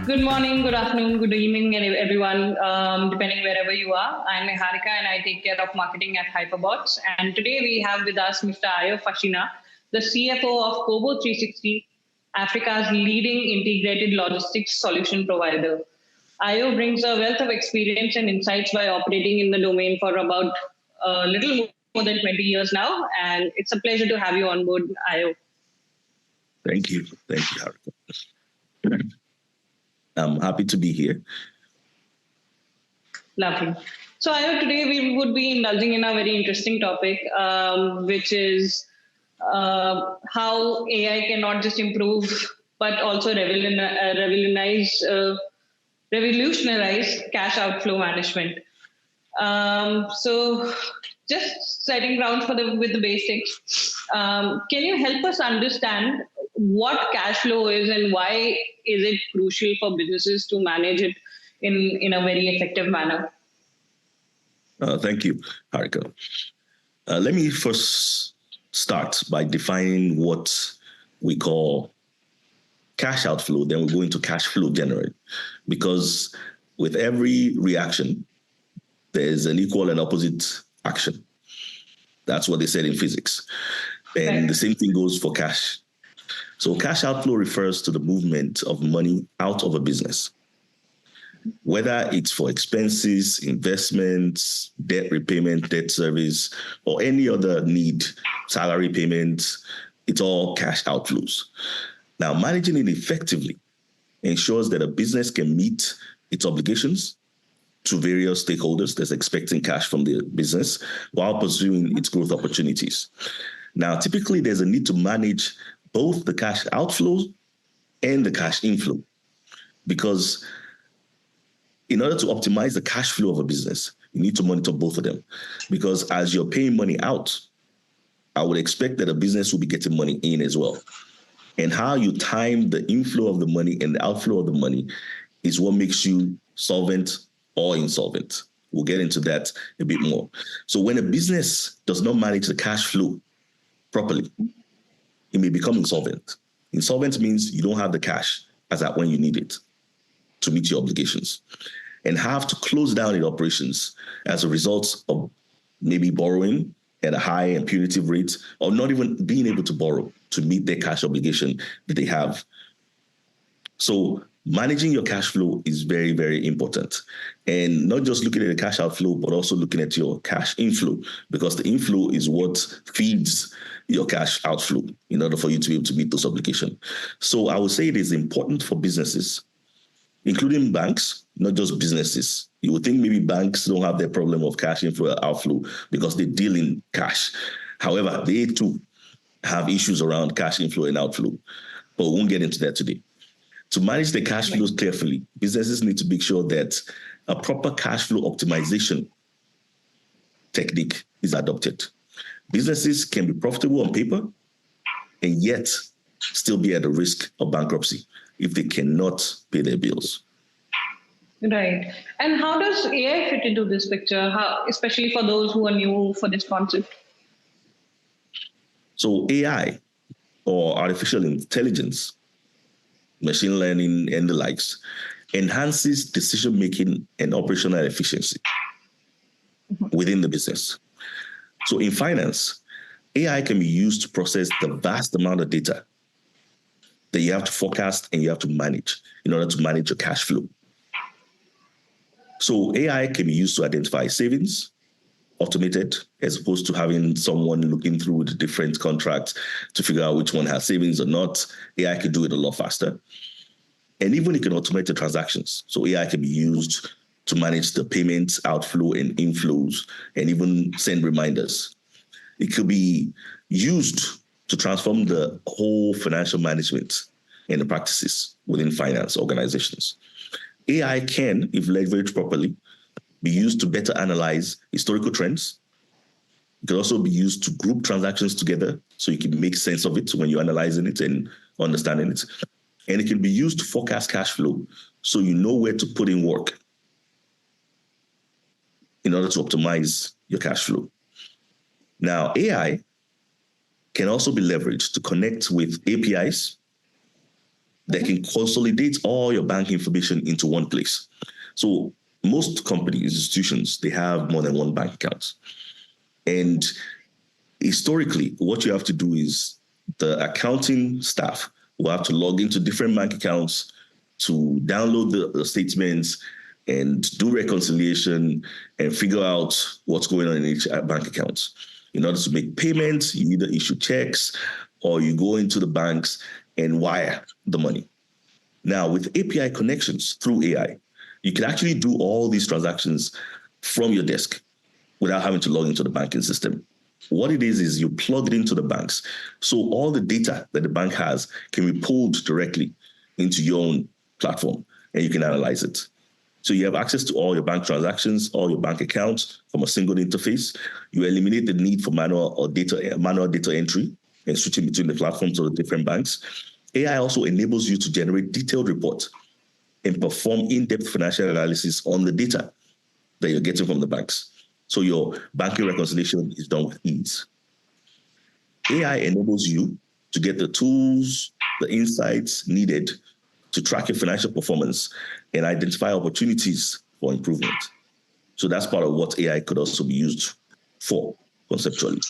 Good morning, good afternoon, good evening, and everyone, depending wherever you are. I'm Harika and I take care of marketing at Hyperbots. And today we have with us Mr. Ayo Fashina, the CFO of Kobo 360, Africa's leading integrated logistics solution provider. Ayo brings a wealth of experience and insights by operating in the domain for about a little more than 20 years now. And it's a pleasure to have you on board, Ayo. Thank you. Thank you, Harika. I'm happy to be here. Lovely. So, Ayo, today we would be indulging in a very interesting topic, which is how AI can not just improve, but also revolutionize cash outflow management. So, just setting ground with the basics, can you help us understand what cash flow is and why is it crucial for businesses to manage it in a very effective manner? Thank you, Harika. Let me first start by defining what we call cash outflow, then we'll go into cash flow generally, because with every reaction, there's an equal and opposite action. That's what they said in physics. And the same thing goes for cash. So cash outflow refers to the movement of money out of a business, whether it's for expenses, investments, debt repayment, debt service, or any other need, salary payments. It's all cash outflows. Now, managing it effectively ensures that a business can meet its obligations to various stakeholders that's expecting cash from the business while pursuing its growth opportunities. Now, typically, there's a need to manage both the cash outflows and the cash inflow, because in order to optimize the cash flow of a business, you need to monitor both of them. Because as you're paying money out, I would expect that a business will be getting money in as well. And how you time the inflow of the money and the outflow of the money is what makes you solvent or insolvent. We'll get into that a bit more. So when a business does not manage the cash flow properly, it may become insolvent. Insolvent means you don't have the cash as at when you need it to meet your obligations, and have to close down your operations as a result of maybe borrowing at a high and punitive rate, or not even being able to borrow to meet their cash obligation that they have. So managing your cash flow is very, very important. And not just looking at the cash outflow, but also looking at your cash inflow, because the inflow is what feeds your cash outflow in order for you to be able to meet those obligations. So I would say it is important for businesses, including banks, not just businesses. You would think maybe banks don't have their problem of cash inflow or outflow because they deal in cash. However, they too have issues around cash inflow and outflow, but we won't get into that today. To manage the cash flows carefully, businesses need to make sure that a proper cash flow optimization technique is adopted. Businesses can be profitable on paper and yet still be at the risk of bankruptcy if they cannot pay their bills. Right. And how does AI fit into this picture, especially for those who are new for this concept? So AI, or artificial intelligence, machine learning and the likes, enhances decision-making and operational efficiency within the business. So in finance, AI can be used to process the vast amount of data that you have to forecast and you have to manage in order to manage your cash flow. So AI can be used to identify savings, automated, as opposed to having someone looking through the different contracts to figure out which one has savings or not. AI can do it a lot faster. And even it can automate the transactions. So AI can be used to manage the payments, outflow, and inflows, and even send reminders. It could be used to transform the whole financial management and the practices within finance organizations. AI can, if leveraged properly, be used to better analyze historical trends. It can also be used to group transactions together so you can make sense of it when you're analyzing it and understanding it. And it can be used to forecast cash flow so you know where to put in work in order to optimize your cash flow. Now, AI can also be leveraged to connect with APIs that can consolidate all your bank information into one place. So most companies, institutions, they have more than one bank account. And historically, what you have to do is the accounting staff will have to log into different bank accounts to download the statements and do reconciliation and figure out what's going on in each bank account. In order to make payments, you either issue checks or you go into the banks and wire the money. Now, with API connections through AI, you can actually do all these transactions from your desk without having to log into the banking system. What it is you plug it into the banks. So all the data that the bank has can be pulled directly into your own platform and you can analyze it. So you have access to all your bank transactions, all your bank accounts from a single interface. You eliminate the need for manual data entry and switching between the platforms of the different banks. AI also enables you to generate detailed reports and perform in-depth financial analysis on the data that you're getting from the banks. So your banking reconciliation is done with ease. AI enables you to get the tools, the insights needed to track your financial performance and identify opportunities for improvement. So that's part of what AI could also be used for conceptually.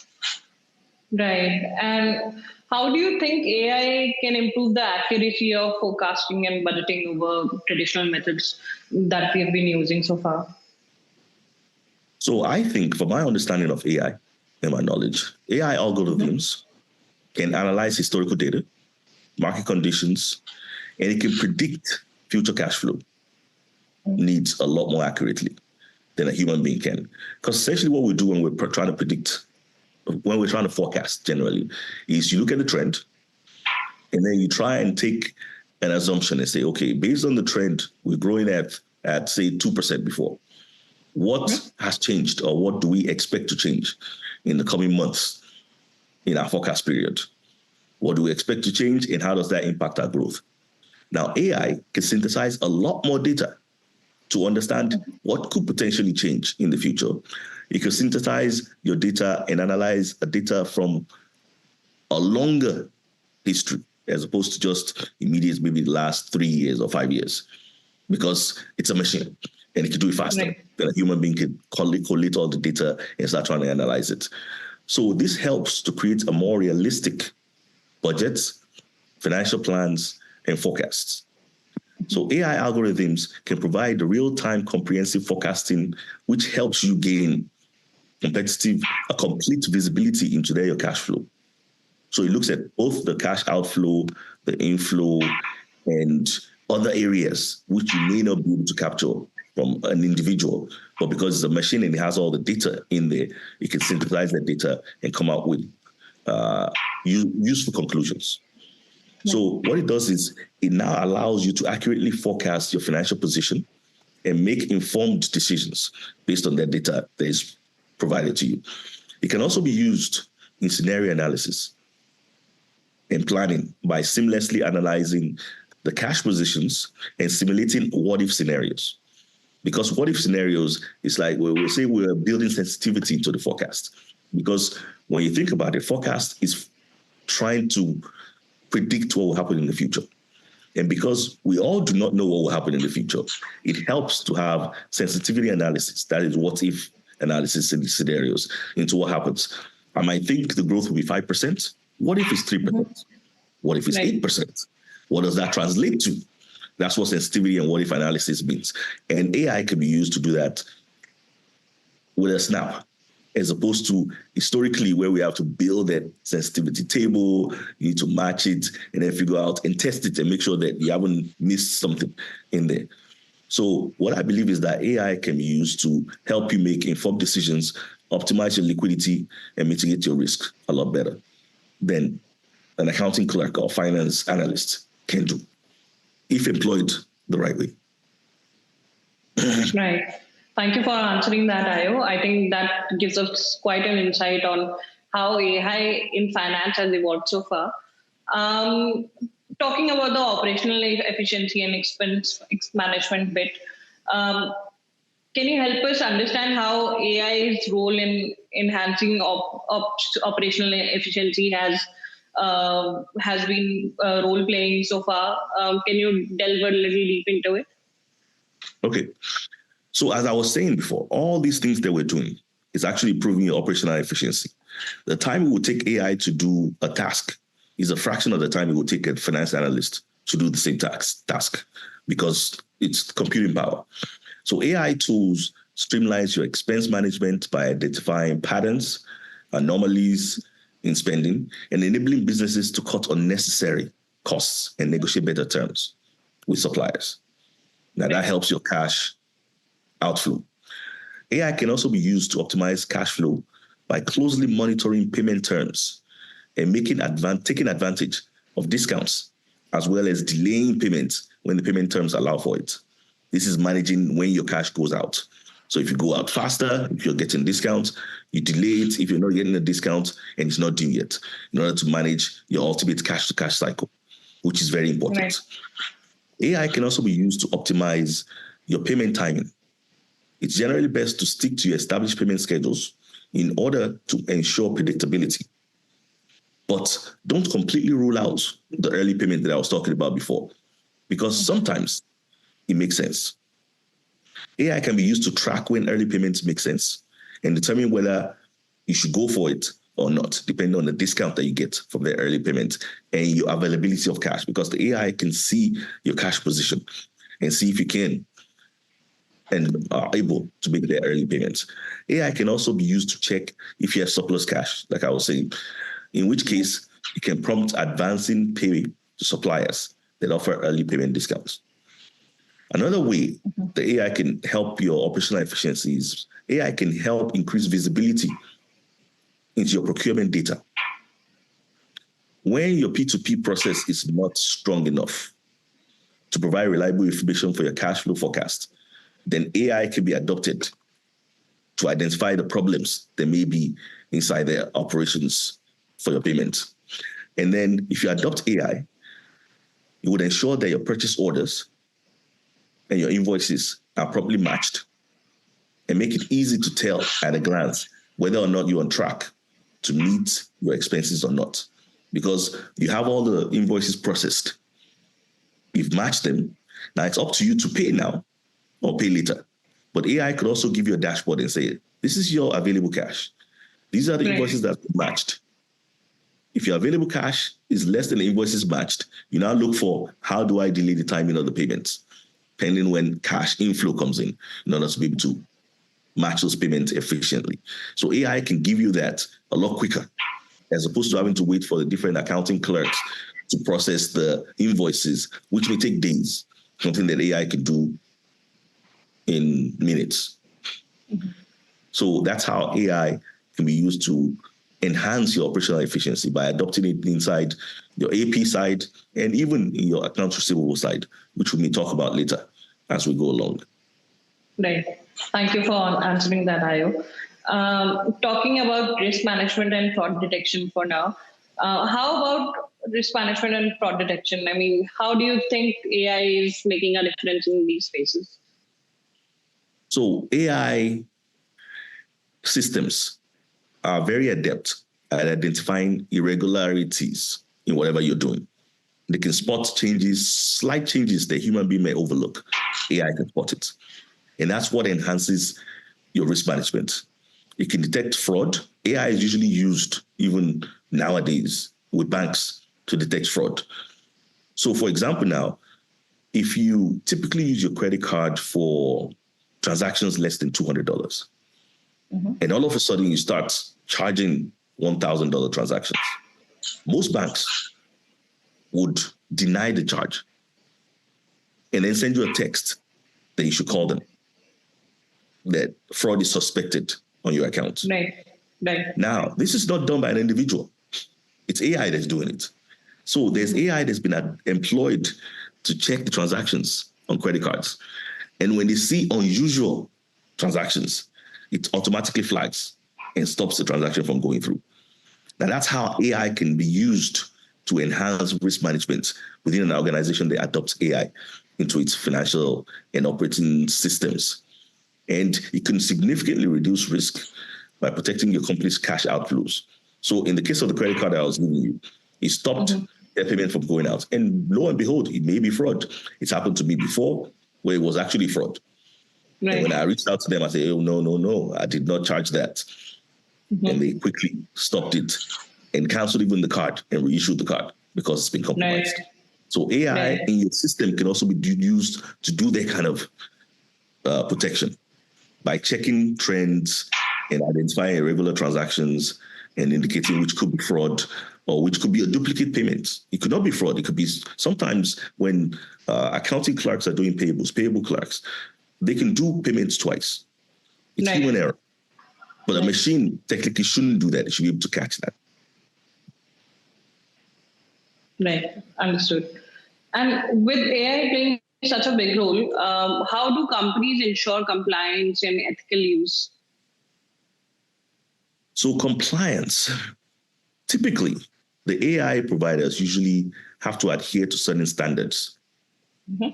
Right. And how do you think AI can improve the accuracy of forecasting and budgeting over traditional methods that we've been using so far? So I think, from my understanding of AI and my knowledge, AI algorithms can analyze historical data, market conditions, and it can predict future cash flow needs a lot more accurately than a human being can. Because essentially what we do when we're trying to predict, when we're trying to forecast generally, is you look at the trend, and then you try and take an assumption and say, okay, based on the trend, we're growing at say, 2% before. What has changed, or what do we expect to change in the coming months in our forecast period? What do we expect to change, and how does that impact our growth? Now, AI can synthesize a lot more data to understand what could potentially change in the future. It can synthesize your data and analyze a data from a longer history, as opposed to just immediate, maybe the last 3 years or 5 years, because it's a machine. And it can do it faster than a human being can collate all the data and start trying to analyze it. So this helps to create a more realistic budgets, financial plans, and forecasts. So AI algorithms can provide the real-time comprehensive forecasting, which helps you gain a complete visibility into your cash flow. So it looks at both the cash outflow, the inflow, and other areas which you may not be able to capture from an individual, but because it's a machine and it has all the data in there, it can synthesize that data and come out with useful conclusions. So what it does is it now allows you to accurately forecast your financial position and make informed decisions based on that data that is provided to you. It can also be used in scenario analysis and planning by seamlessly analyzing the cash positions and simulating what-if scenarios. Because what-if scenarios is like, we'll say we're building sensitivity into the forecast. Because when you think about it, forecast is trying to predict what will happen in the future. And because we all do not know what will happen in the future, it helps to have sensitivity analysis, that is what-if analysis in the scenarios, into what happens. I might think the growth will be 5%. What if it's 3%? What if it's 8%? What does that translate to? That's what sensitivity and what-if analysis means. And AI can be used to do that with a snap, as opposed to historically where we have to build that sensitivity table, you need to match it, and then figure out and test it and make sure that you haven't missed something in there. So what I believe is that AI can be used to help you make informed decisions, optimize your liquidity, and mitigate your risk a lot better than an accounting clerk or finance analyst can do, if employed the right way. Right. Thank you for answering that, Ayo. I think that gives us quite an insight on how AI in finance has evolved so far. Talking about the operational efficiency and expense management bit, can you help us understand how AI's role in enhancing operational efficiency has has been role playing so far. Can you delve a little deep into it? Okay. So as I was saying before, all these things that we're doing is actually improving your operational efficiency. The time it would take AI to do a task is a fraction of the time it would take a finance analyst to do the same task because it's computing power. So AI tools streamlines your expense management by identifying patterns, anomalies in spending, and enabling businesses to cut unnecessary costs and negotiate better terms with suppliers. Now that helps your cash outflow. AI can also be used to optimize cash flow by closely monitoring payment terms and taking advantage of discounts, as well as delaying payments when the payment terms allow for it. This is managing when your cash goes out. So if you go out faster, if you're getting discounts, you delay it if you're not getting a discount and it's not due yet, in order to manage your ultimate cash-to-cash cycle, which is very important. Right. AI can also be used to optimize your payment timing. It's generally best to stick to your established payment schedules in order to ensure predictability. But don't completely rule out the early payment that I was talking about before, because sometimes it makes sense. AI can be used to track when early payments make sense and determine whether you should go for it or not, depending on the discount that you get from the early payment and your availability of cash, because the AI can see your cash position and see if you can and are able to make their early payments. AI can also be used to check if you have surplus cash, like I was saying, in which case it can prompt advancing pay to suppliers that offer early payment discounts. Another way the AI can help your operational efficiencies, AI can help increase visibility into your procurement data. When your P2P process is not strong enough to provide reliable information for your cash flow forecast, then AI can be adopted to identify the problems that may be inside their operations for your payment. And then if you adopt AI, it would ensure that your purchase orders and your invoices are properly matched and make it easy to tell at a glance whether or not you're on track to meet your expenses or not. Because you have all the invoices processed. You've matched them. Now it's up to you to pay now or pay later. But AI could also give you a dashboard and say, this is your available cash. These are the invoices that are matched. If your available cash is less than the invoices matched, you now look for how do I delay the timing of the payments, pending when cash inflow comes in order to be able to match those payments efficiently. So AI can give you that a lot quicker, as opposed to having to wait for the different accounting clerks to process the invoices, which may take days, something that AI can do in minutes. Mm-hmm. So that's how AI can be used to enhance your operational efficiency by adopting it inside your AP side and even in your accounts receivable side, which we may talk about later as we go along. Right. Thank you for answering that, Ayo. Talking about risk management and fraud detection for now, how about risk management and fraud detection? I mean, how do you think AI is making a difference in these spaces? So AI systems are very adept at identifying irregularities in whatever you're doing. They can spot changes, slight changes that human being may overlook. AI can spot it. And that's what enhances your risk management. It can detect fraud. AI is usually used even nowadays with banks to detect fraud. So for example now, if you typically use your credit card for transactions less than $200, and all of a sudden you start charging $1,000 transactions, most banks would deny the charge and then send you a text that you should call them, that fraud is suspected on your account. Right. Now, this is not done by an individual. It's AI that's doing it. So there's AI that's been employed to check the transactions on credit cards. And when they see unusual transactions, it automatically flags and stops the transaction from going through. Now, that's how AI can be used to enhance risk management within an organization that adopts AI into its financial and operating systems. And it can significantly reduce risk by protecting your company's cash outflows. So in the case of the credit card I was giving you, It stopped their payment from going out. And lo and behold, it may be fraud. It's happened to me before where it was actually fraud. Right. And when I reached out to them, I said, oh, no, I did not charge that. And they quickly stopped it and canceled even the card and reissued the card because it's been compromised. Right. So AI in your system can also be used to do that kind of protection by checking trends and identifying irregular transactions and indicating which could be fraud or which could be a duplicate payment. It could not be fraud. It could be sometimes when accounting clerks are doing payable clerks, they can do payments twice. It's human error. But a machine technically shouldn't do that. It should be able to catch that. Right. Understood. And with AI playing such a big role, how do companies ensure compliance and ethical use? So compliance, typically, the AI providers usually have to adhere to certain standards,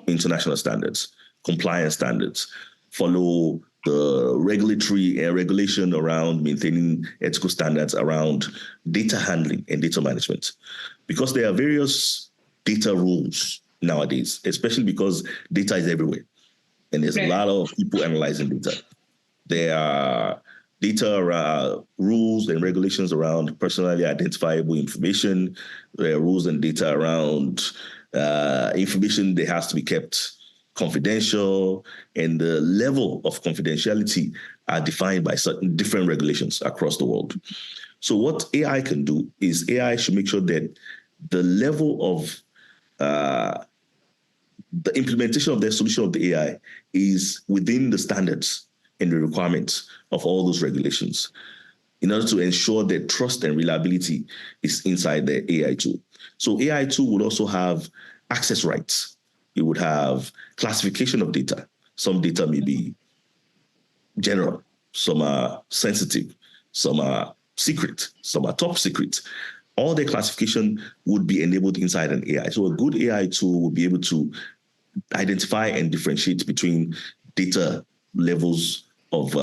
international standards, compliance standards, follow the regulatory regulation around maintaining ethical standards around data handling and data management. Because there are various data rules nowadays, especially because data is everywhere. And there's a lot of people analyzing data. There are data rules and regulations around personally identifiable information. There are rules and data around information that has to be kept confidential, and the level of confidentiality are defined by certain different regulations across the world. So what AI can do is AI should make sure that the level of the implementation of their solution of the AI is within the standards and the requirements of all those regulations in order to ensure that trust and reliability is inside the AI tool. So AI tool would also have access rights. It would have classification of data. Some data may be general, some are sensitive, some are secret, some are top secret. All their classification would be enabled inside an AI. So a good AI tool would be able to identify and differentiate between data levels of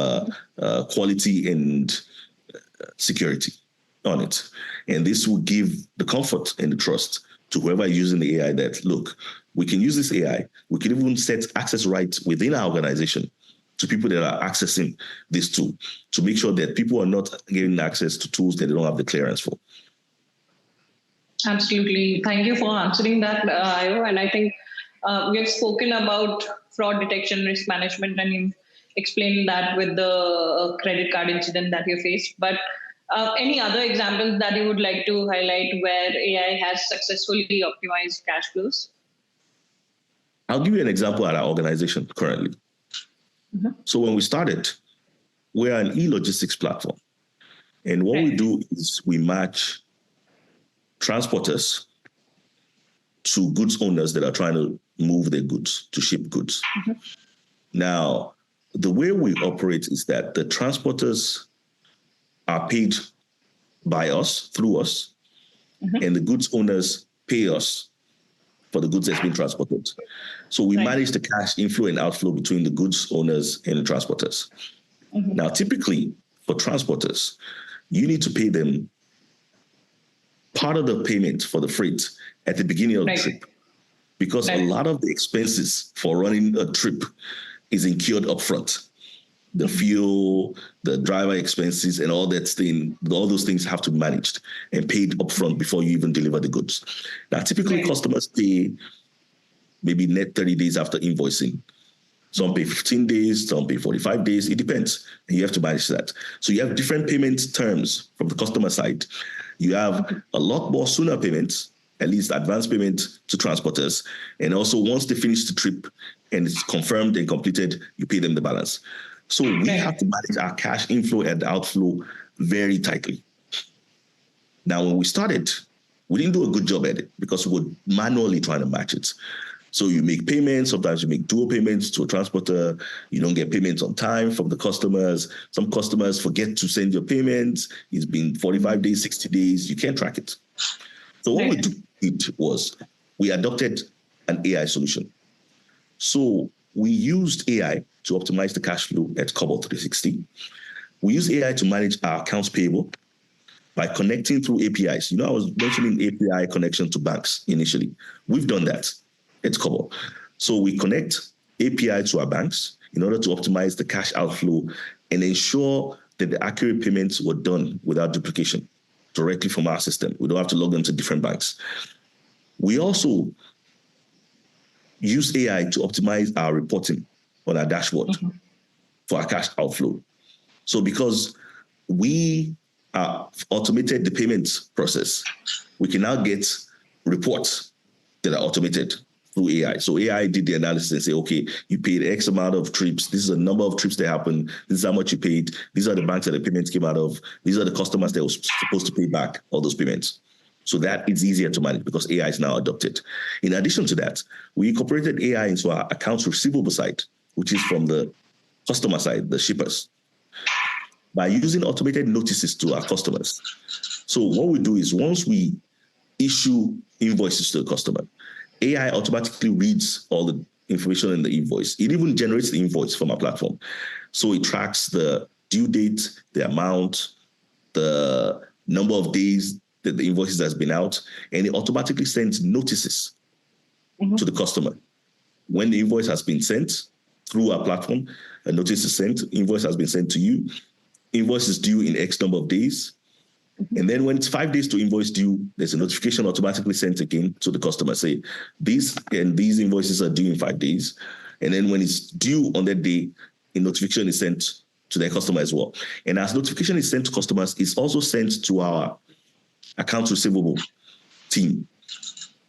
quality and security on it. And this will give the comfort and the trust to whoever is using the AI that, look, we can use this AI. We can even set access rights within our organization to people that are accessing this tool to make sure that people are not getting access to tools that they don't have the clearance for. Absolutely. Thank you for answering that, Ayo. And I think we have spoken about fraud detection, risk management, and you explained that with the credit card incident that you faced. But any other examples that you would like to highlight where AI has successfully optimized cash flows? I'll give you an example at our organization currently. So when we started, we're an e-logistics platform. And what we do is we match transporters to goods owners that are trying to move their goods, to ship goods. Now, the way we operate is that the transporters are paid by us, through us, and the goods owners pay us for the goods that's been transported. So we manage the cash inflow and outflow between the goods owners and the transporters. Now, typically for transporters, you need to pay them part of the payment for the freight at the beginning of the trip, because a lot of the expenses for running a trip is incurred upfront. The fuel, the driver expenses, and all that thing, all those things have to be managed and paid upfront before you even deliver the goods. Now, typically customers pay maybe net 30 days after invoicing. Some pay 15 days, some pay 45 days. It depends. And you have to manage that. So you have different payment terms from the customer side. You have a lot more sooner payments, at least advance payment to transporters. And also once they finish the trip and it's confirmed and completed, you pay them the balance. So we have to manage our cash inflow and outflow very tightly. Now, when we started, we didn't do a good job at it because we were manually trying to match it. So you make payments, sometimes you make dual payments to a transporter, you don't get payments on time from the customers. Some customers forget to send your payments. It's been 45 days, 60 days, you can't track it. So what we did was we adopted an AI solution. So we used AI to optimize the cash flow at Kobo 360. We use AI to manage our accounts payable, by connecting through APIs. I was mentioning API connection to banks initially. We've done that. It's Kobo. So we connect API to our banks in order to optimize the cash outflow and ensure that the accurate payments were done without duplication directly from our system. We don't have to log them to different banks. We also use AI to optimize our reporting on our dashboard for our cash outflow. So because we automated the payments process, we can now get reports that are automated through AI. So AI did the analysis and say, okay, you paid X amount of trips. This is the number of trips that happened. This is how much you paid. These are the banks that the payments came out of. These are the customers that were supposed to pay back all those payments. So that it's easier to manage because AI is now adopted. In addition to that, we incorporated AI into our accounts receivable side, which is from the customer side, the shippers, by using automated notices to our customers. So what we do is once we issue invoices to the customer, AI automatically reads all the information in the invoice. It even generates the invoice from our platform. So it tracks the due date, the amount, the number of days that the invoices has been out, and it automatically sends notices to the customer. When the invoice has been sent through our platform, a notice is sent, invoice has been sent to you, invoice is due in X number of days. And then when it's 5 days to invoice due, there's a notification automatically sent again to the customer, say, these invoices are due in 5 days. And then when it's due on that day, a notification is sent to their customer as well. And as notification is sent to customers, it's also sent to our accounts receivable team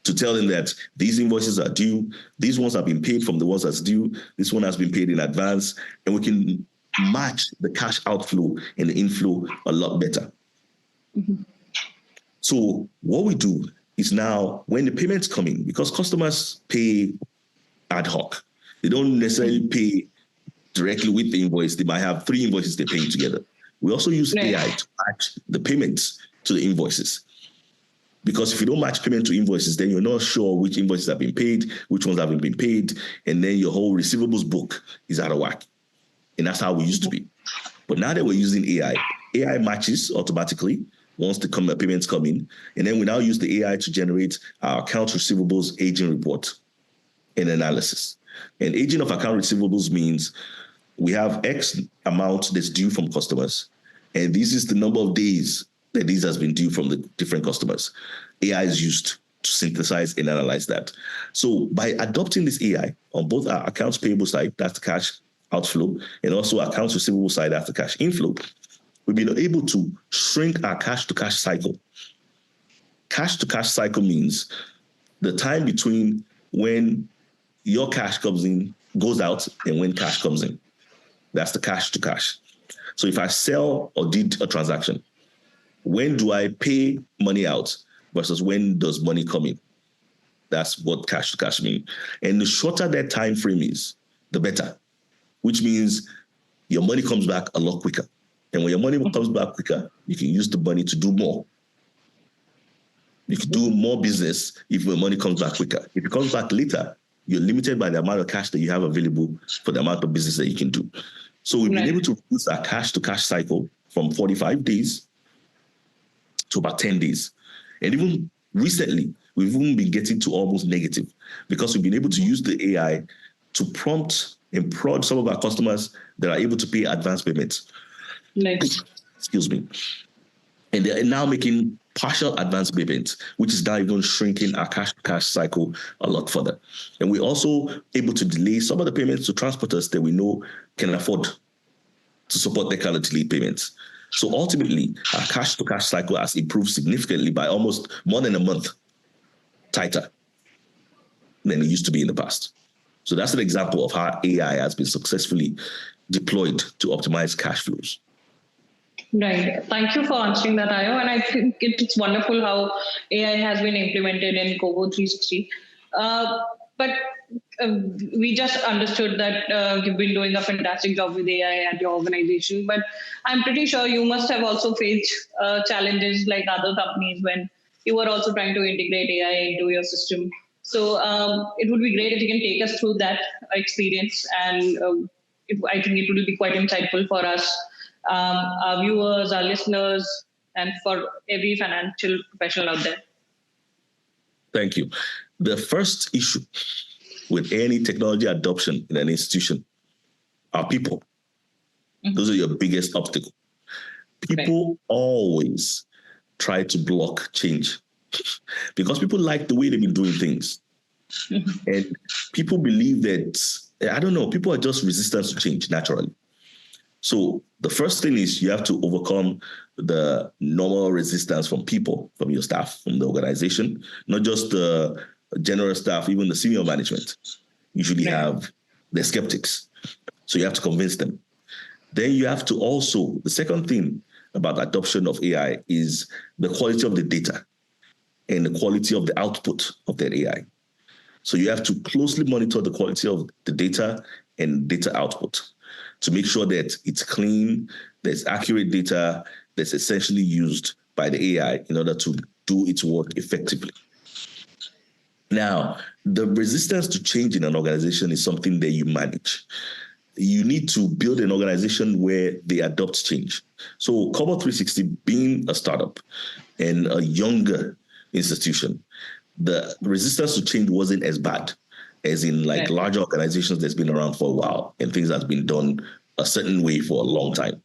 to tell them that these invoices are due, these ones have been paid from the ones that's due, this one has been paid in advance, and we can match the cash outflow and the inflow a lot better. So what we do is now when the payments come in, because customers pay ad hoc, they don't necessarily pay directly with the invoice. They might have 3 invoices they're paying together. We also use AI to match the payments to the invoices. Because if you don't match payment to invoices, then you're not sure which invoices have been paid, which ones haven't been paid, and then your whole receivables book is out of whack. And that's how we used to be. But now that we're using AI, AI matches automatically once the payments come in, and then we now use the AI to generate our accounts receivables aging report and analysis. And aging of account receivables means we have X amount that's due from customers, and this is the number of days that this has been due from the different customers. AI is used to synthesize and analyze that. So by adopting this AI on both our accounts payable side, that's the cash outflow, and also accounts receivable side, that's the cash inflow, we've been able to shrink our cash-to-cash cycle. Cash-to-cash cycle means the time between when your cash comes in, goes out, and when cash comes in. That's the cash-to-cash. So if I sell or did a transaction, when do I pay money out versus when does money come in? That's what cash-to-cash means. And the shorter that time frame is, the better, which means your money comes back a lot quicker. And when your money comes back quicker, you can use the money to do more. You can do more business if your money comes back quicker. If it comes back later, you're limited by the amount of cash that you have available for the amount of business that you can do. So we've been able to reduce our cash-to-cash cycle from 45 days to about 10 days. And even recently, we've even been getting to almost negative because we've been able to use the AI to prompt and prod some of our customers that are able to pay advance payments. Excuse me. And they're now making partial advance payments, which is now even shrinking our cash-to-cash cycle a lot further. And we're also able to delay some of the payments to transporters that we know can afford to support their kind of delayed payments. So ultimately, our cash-to-cash cycle has improved significantly by almost more than a month tighter than it used to be in the past. So that's an example of how AI has been successfully deployed to optimize cash flows. Right. Thank you for answering that, Ayo. And I think it's wonderful how AI has been implemented in Kobo 360. But we just understood that you've been doing a fantastic job with AI at your organization. But I'm pretty sure you must have also faced challenges like other companies when you were also trying to integrate AI into your system. So it would be great if you can take us through that experience. And I think it will be quite insightful for us, our viewers, our listeners, and for every financial professional out there? Thank you. The first issue with any technology adoption in an institution are people. Those are your biggest obstacle. People always try to block change because people like the way they've been doing things. And people believe that, I don't know, people are just resistant to change naturally. So the first thing is you have to overcome the normal resistance from people, from your staff, from the organization, not just the general staff, even the senior management usually have the skeptics. So you have to convince them. Then you have to also, the second thing about adoption of AI is the quality of the data and the quality of the output of that AI. So you have to closely monitor the quality of the data and data output to make sure that it's clean, there's accurate data that's essentially used by the AI in order to do its work effectively. Now, the resistance to change in an organization is something that you manage. You need to build an organization where they adopt change. So Kobo 360 being a startup and a younger institution, the resistance to change wasn't as bad as in like larger organizations that's been around for a while and things that's been done a certain way for a long time.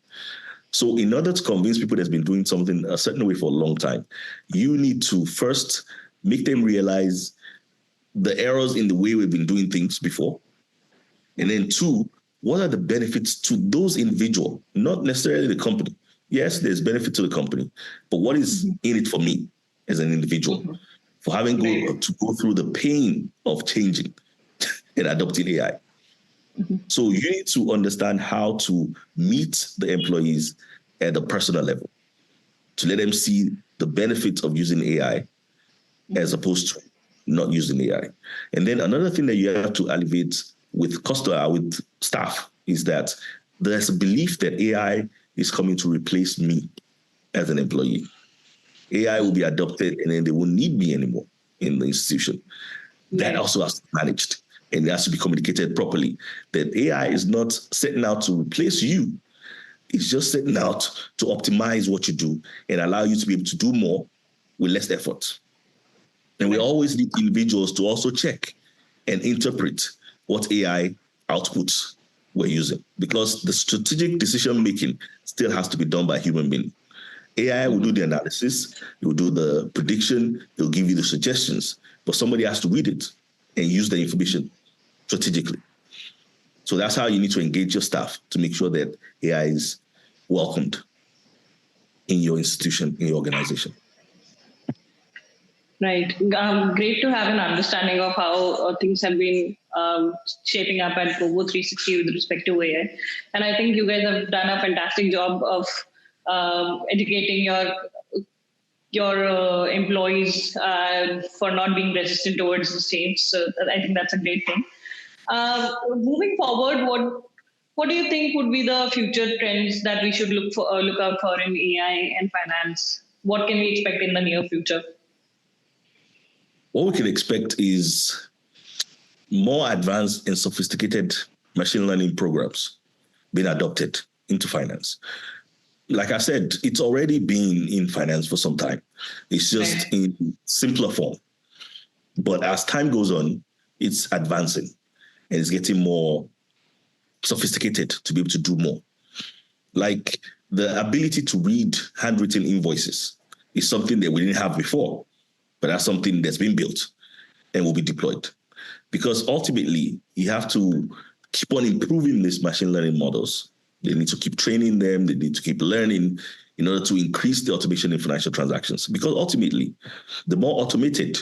So in order to convince people that's been doing something a certain way for a long time, you need to first make them realize the errors in the way we've been doing things before. And then two, what are the benefits to those individuals, not necessarily the company? Yes, there's benefit to the company, but what is in it for me as an individual for having to go through the pain of changing and adopting AI? So you need to understand how to meet the employees at the personal level to let them see the benefits of using AI as opposed to not using AI. And then another thing that you have to elevate with with staff is that there's a belief that AI is coming to replace me as an employee. AI will be adopted and then they won't need me anymore in the institution. That also has to be managed and it has to be communicated properly. That AI is not setting out to replace you. It's just setting out to optimize what you do and allow you to be able to do more with less effort. And we always need individuals to also check and interpret what AI outputs we're using, because the strategic decision-making still has to be done by human beings. AI will do the analysis, it will do the prediction, it will give you the suggestions, but somebody has to read it and use the information strategically. So that's how you need to engage your staff to make sure that AI is welcomed in your institution, in your organization. Right. Great to have an understanding of how things have been shaping up at Kobo 360 with respect to AI. And I think you guys have done a fantastic job of educating your employees for not being resistant towards the change. So I think that's a great thing. Moving forward, what do you think would be the future trends that we should look out for in AI and finance? What can we expect in the near future? What we can expect is more advanced and sophisticated machine learning programs being adopted into finance. Like I said, it's already been in finance for some time. It's just in simpler form. But as time goes on, it's advancing and it's getting more sophisticated to be able to do more. Like the ability to read handwritten invoices is something that we didn't have before. But that's something that's been built and will be deployed. Because ultimately, you have to keep on improving these machine learning models. They need to keep training them. They need to keep learning in order to increase the automation in financial transactions. Because ultimately, the more automated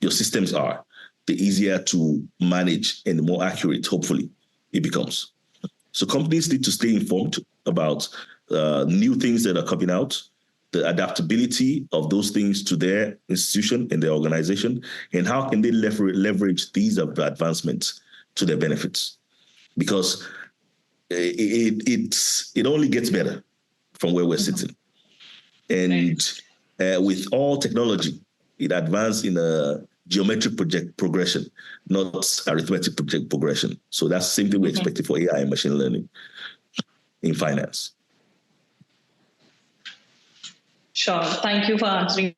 your systems are, the easier to manage and the more accurate, hopefully, it becomes. So companies need to stay informed about new things that are coming out, the adaptability of those things to their institution and their organization, and how can they leverage these advancements to their benefits? Because it only gets better from where we're sitting. And with all technology, it advances in a geometric progression, not arithmetic progression. So that's the same thing we're expecting for AI and machine learning in finance. Sure. Thank you for answering.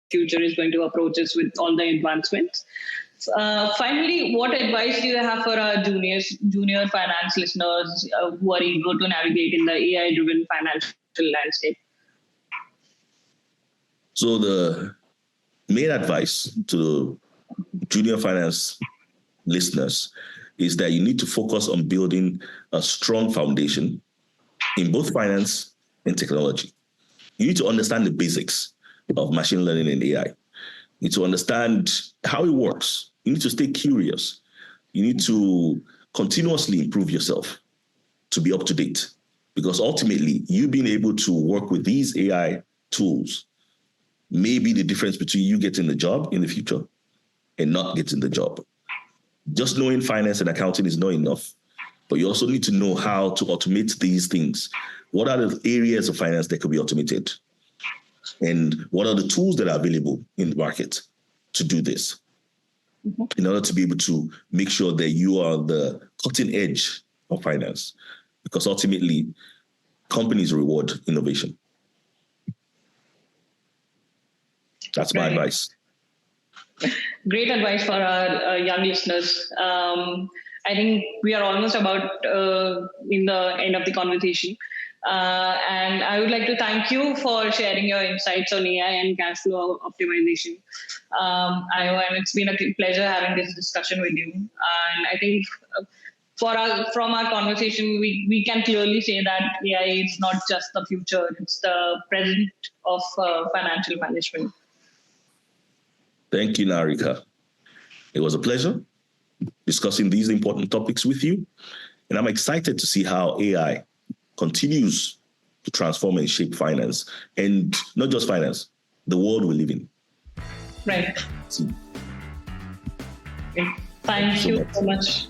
Future is going to approach us with all the advancements. Finally, what advice do you have for our junior finance listeners who are eager to navigate in the AI-driven financial landscape? So the main advice to junior finance listeners is that you need to focus on building a strong foundation in both finance and technology. You need to understand the basics of machine learning and AI. You need to understand how it works. You need to stay curious. You need to continuously improve yourself to be up to date. Because ultimately, you being able to work with these AI tools may be the difference between you getting the job in the future and not getting the job. Just knowing finance and accounting is not enough, but you also need to know how to automate these things. What are the areas of finance that could be automated? And what are the tools that are available in the market to do this? In order to be able to make sure that you are the cutting edge of finance, because ultimately companies reward innovation. That's my advice. Great advice for our young listeners. I think we are almost about in the end of the conversation. And I would like to thank you for sharing your insights on AI and cash flow optimization. And it's been a pleasure having this discussion with you. And I think from our conversation, we can clearly say that AI is not just the future, it's the present of financial management. Thank you, Narika. It was a pleasure discussing these important topics with you. And I'm excited to see how AI continues to transform and shape finance, and not just finance, the world we live in. Right. Thank you so much.